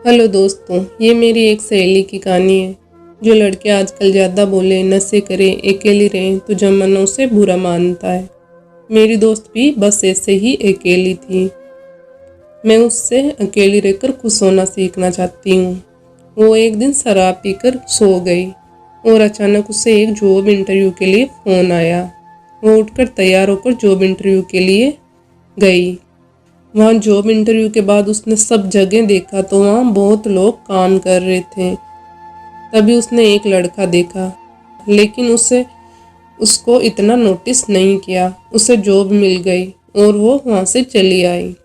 Hello दोस्तों, ये मेरी एक सहेली की कहानी है। जो लड़के आजकल ज़्यादा बोले, नशे करें, अकेली रहें तो जमाना उसे बुरा मानता है। मेरी दोस्त भी बस ऐसे ही अकेली थी। मैं उससे अकेली रहकर खुश होना सीखना चाहती हूँ। वो एक दिन शराब पीकर सो गई और अचानक उसे एक जॉब इंटरव्यू के लिए फ़ोन आया। वो उठकर तैयार होकर जॉब इंटरव्यू के लिए गई। वहाँ जॉब इंटरव्यू के बाद उसने सब जगह देखा तो वहाँ बहुत लोग काम कर रहे थे। तभी उसने एक लड़का देखा, लेकिन उसको इतना नोटिस नहीं किया। उसे जॉब मिल गई और वो वहाँ से चली आई।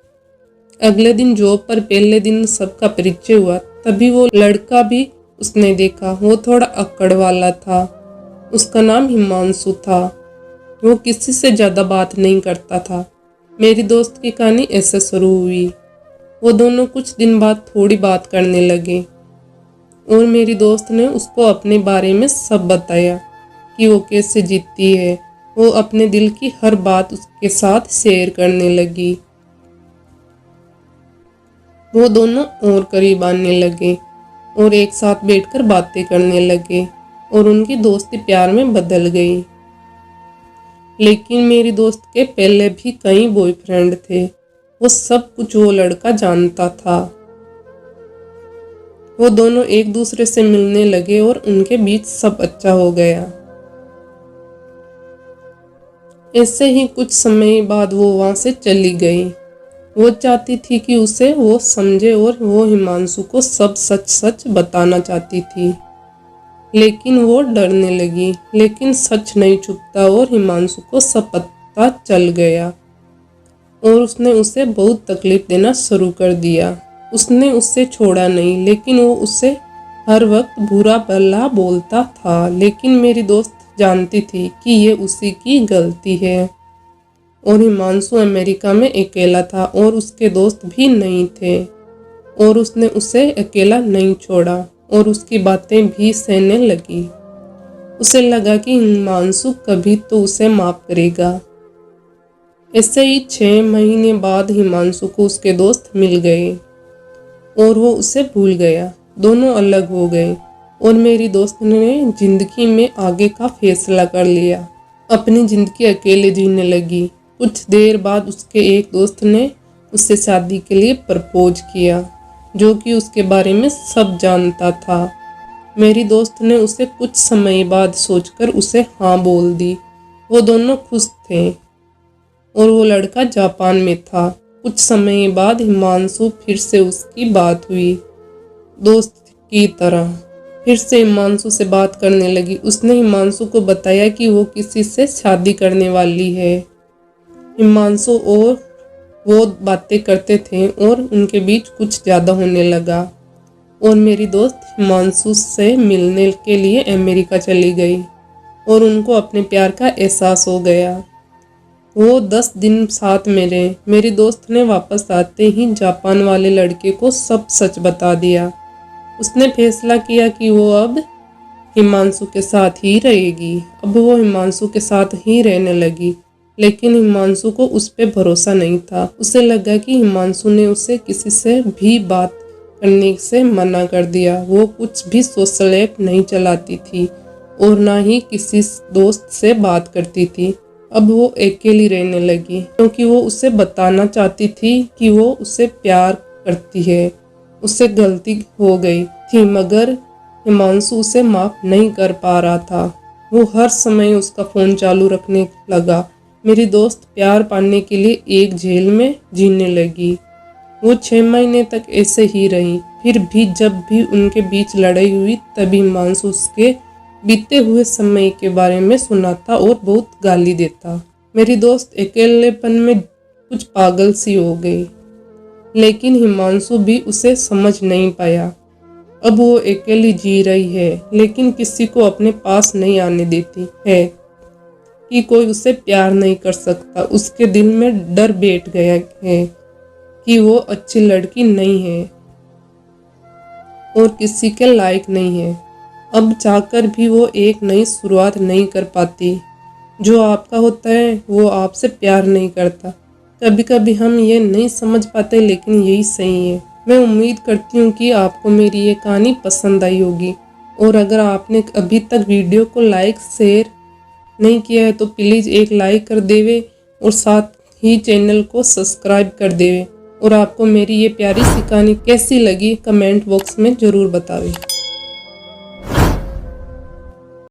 अगले दिन जॉब पर पहले दिन सबका परिचय हुआ। तभी वो लड़का भी उसने देखा। वो थोड़ा अक्कड़ वाला था। उसका नाम हिमांशु था। वो किसी से ज़्यादा बात नहीं करता था। मेरी दोस्त की कहानी ऐसे शुरू हुई। वो दोनों कुछ दिन बाद थोड़ी बात करने लगे और मेरी दोस्त ने उसको अपने बारे में सब बताया कि वो कैसे जीती है। वो अपने दिल की हर बात उसके साथ शेयर करने लगी। वो दोनों और करीब आने लगे और एक साथ बैठकर बातें करने लगे और उनकी दोस्ती प्यार में बदल गई। लेकिन मेरी दोस्त के पहले भी कई बॉयफ्रेंड थे। वो सब कुछ वो लड़का जानता था। वो दोनों एक दूसरे से मिलने लगे और उनके बीच सब अच्छा हो गया। ऐसे ही कुछ समय बाद वो वहां से चली गई। वो चाहती थी कि उसे वो समझे और वो हिमांशु को सब सच सच बताना चाहती थी, लेकिन वो डरने लगी। लेकिन सच नहीं छुपता और हिमांशु को सब पता चल गया और उसने उसे बहुत तकलीफ देना शुरू कर दिया। उसने उससे छोड़ा नहीं, लेकिन वो उसे हर वक्त बुरा भला बोलता था। लेकिन मेरी दोस्त जानती थी कि ये उसी की गलती है और हिमांशु अमेरिका में अकेला था और उसके दोस्त भी नहीं थे और उसने उसे अकेला नहीं छोड़ा और उसकी बातें भी सहने लगी। उसे लगा कि हिमांशु कभी तो उसे माफ करेगा। ऐसे ही 6 महीने बाद हिमांशु को उसके दोस्त मिल गए और वो उसे भूल गया। दोनों अलग हो गए और मेरी दोस्त ने जिंदगी में आगे का फैसला कर लिया। अपनी जिंदगी अकेले जीने लगी। कुछ देर बाद उसके एक दोस्त ने उससे शादी के लिए प्रपोज किया, जो कि उसके बारे में सब जानता था। मेरी दोस्त ने उसे कुछ समय बाद सोचकर उसे हाँ बोल दी। वो दोनों खुश थे और वो लड़का जापान में था। कुछ समय बाद हिमांशु फिर से उसकी बात हुई, दोस्त की तरह। फिर से हिमांशु से बात करने लगी। उसने हिमांशु को बताया कि वो किसी से शादी करने वाली है। हिमांशु और वो बातें करते थे और उनके बीच कुछ ज़्यादा होने लगा और मेरी दोस्त हिमांशु से मिलने के लिए अमेरिका चली गई और उनको अपने प्यार का एहसास हो गया। वो 10 दिन साथ में रहे। मेरी दोस्त ने वापस आते ही जापान वाले लड़के को सब सच बता दिया। उसने फैसला किया कि वो अब हिमांशु के साथ ही रहेगी। अब वो हिमांशु के साथ ही रहने लगी, लेकिन हिमांशु को उस पर भरोसा नहीं था। उसे लगा कि हिमांशु ने उसे किसी से भी बात करने से मना कर दिया। वो कुछ भी सोशल ऐप नहीं चलाती थी और ना ही किसी दोस्त से बात करती थी। अब वो अकेली रहने लगी क्योंकि वो उसे बताना चाहती थी कि वो उसे प्यार करती है। उससे गलती हो गई थी, मगर हिमांशु उसे माफ नहीं कर पा रहा था। वो हर समय उसका फ़ोन चालू रखने लगा। मेरी दोस्त प्यार पाने के लिए एक जेल में जीने लगी। वो 6 महीने तक ऐसे ही रही। फिर भी जब भी उनके बीच लड़ाई हुई, तभी हिमांशु उसके बीते हुए समय के बारे में सुनाता और बहुत गाली देता। मेरी दोस्त अकेलेपन में कुछ पागल सी हो गई, लेकिन हिमांशु भी उसे समझ नहीं पाया। अब वो अकेली जी रही है, लेकिन किसी को अपने पास नहीं आने देती है कि कोई उसे प्यार नहीं कर सकता। उसके दिल में डर बैठ गया है कि वो अच्छी लड़की नहीं है और किसी के लायक नहीं है। अब चाहकर भी वो एक नई शुरुआत नहीं कर पाती। जो आपका होता है वो आपसे प्यार नहीं करता। कभी कभी हम ये नहीं समझ पाते, लेकिन यही सही है। मैं उम्मीद करती हूँ कि आपको मेरी ये कहानी पसंद आई होगी, और अगर आपने अभी तक वीडियो को लाइक शेयर नहीं किया है तो प्लीज़ एक लाइक कर देवे और साथ ही चैनल को सब्सक्राइब कर देवे। और आपको मेरी ये प्यारी सी कहानी कैसी लगी कमेंट बॉक्स में ज़रूर बतावे।